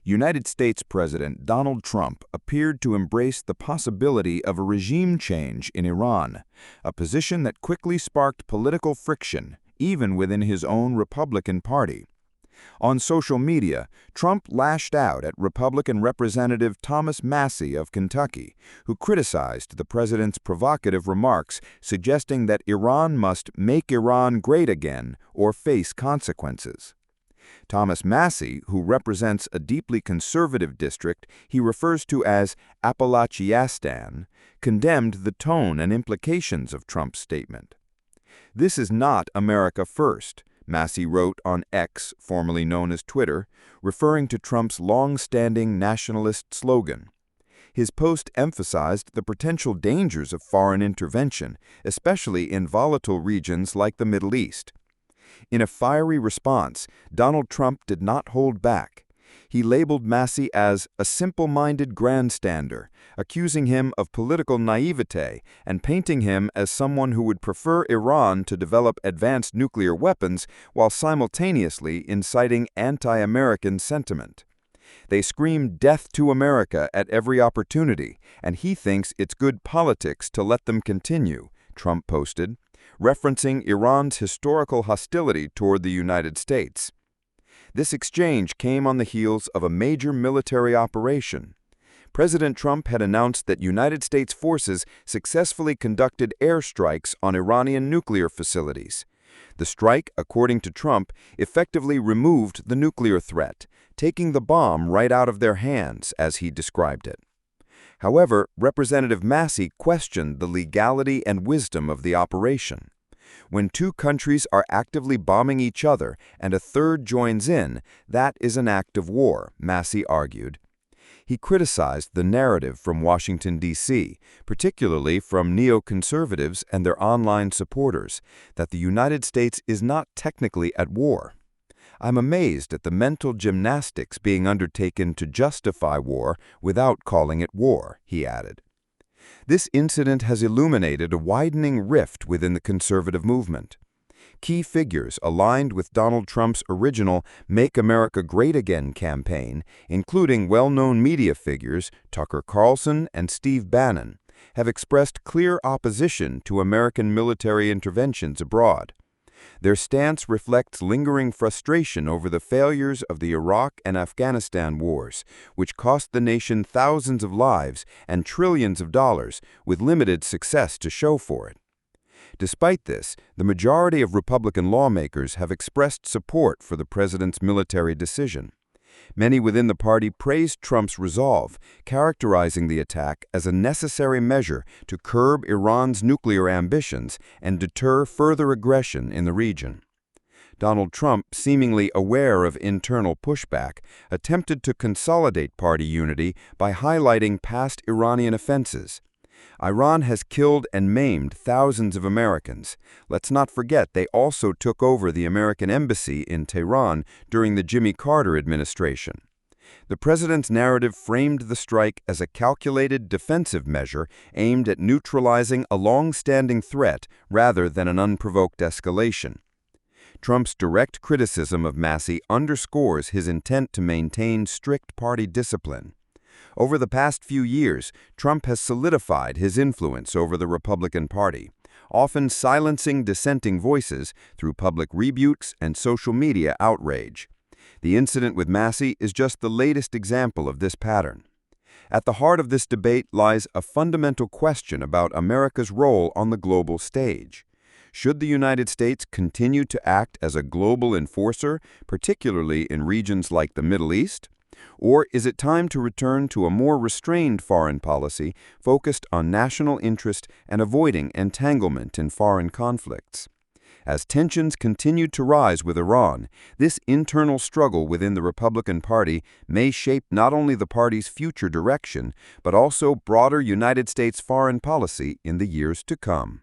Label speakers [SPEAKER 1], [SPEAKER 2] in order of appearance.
[SPEAKER 1] United States President Donald Trump appeared to embrace the possibility of a regime change in Iran, a position that quickly sparked political friction, even within his own Republican Party. On social media, Trump lashed out at Republican Representative Thomas Massie of Kentucky, who criticized the president's provocative remarks, suggesting that Iran must make Iran great again or face consequences. Thomas Massie, who represents a deeply conservative district he refers to as Appalachiastan, condemned the tone and implications of Trump's statement. "This is not America first," Massie wrote on X, formerly known as Twitter, referring to Trump's long-standing nationalist slogan. His post emphasized the potential dangers of foreign intervention, especially in volatile regions like the Middle East. In a fiery response, Donald Trump did not hold back. He labeled Massie as a simple-minded grandstander, accusing him of political naivete and painting him as someone who would prefer Iran to develop advanced nuclear weapons while simultaneously inciting anti-American sentiment. "They scream death to America at every opportunity, and he thinks it's good politics to let them continue," Trump posted, referencing Iran's historical hostility toward the United States. This exchange came on the heels of a major military operation. President Trump had announced that United States forces successfully conducted airstrikes on Iranian nuclear facilities. The strike, according to Trump, effectively removed the nuclear threat, taking the bomb right out of their hands, as he described it. However, Representative Massie questioned the legality and wisdom of the operation. "When two countries are actively bombing each other and a third joins in, that is an act of war," Massie argued. He criticized the narrative from Washington, D.C., particularly from neoconservatives and their online supporters, that the United States is not technically at war. "I'm amazed at the mental gymnastics being undertaken to justify war without calling it war," he added. This incident has illuminated a widening rift within the conservative movement. Key figures aligned with Donald Trump's original Make America Great Again campaign, including well-known media figures Tucker Carlson and Steve Bannon, have expressed clear opposition to American military interventions abroad. Their stance reflects lingering frustration over the failures of the Iraq and Afghanistan wars, which cost the nation thousands of lives and trillions of dollars, with limited success to show for it. Despite this, the majority of Republican lawmakers have expressed support for the president's military decision. Many within the party praised Trump's resolve, characterizing the attack as a necessary measure to curb Iran's nuclear ambitions and deter further aggression in the region. Donald Trump, seemingly aware of internal pushback, attempted to consolidate party unity by highlighting past Iranian offenses. "Iran has killed and maimed thousands of Americans. Let's not forget they also took over the American embassy in Tehran during the Jimmy Carter administration." The president's narrative framed the strike as a calculated defensive measure aimed at neutralizing a long-standing threat rather than an unprovoked escalation. Trump's direct criticism of Massie underscores his intent to maintain strict party discipline. Over the past few years, Trump has solidified his influence over the Republican Party, often silencing dissenting voices through public rebukes and social media outrage. The incident with Massie is just the latest example of this pattern. At the heart of this debate lies a fundamental question about America's role on the global stage. Should the United States continue to act as a global enforcer, particularly in regions like the Middle East? Or is it time to return to a more restrained foreign policy focused on national interest and avoiding entanglement in foreign conflicts? As tensions continue to rise with Iran, this internal struggle within the Republican Party may shape not only the party's future direction, but also broader United States foreign policy in the years to come.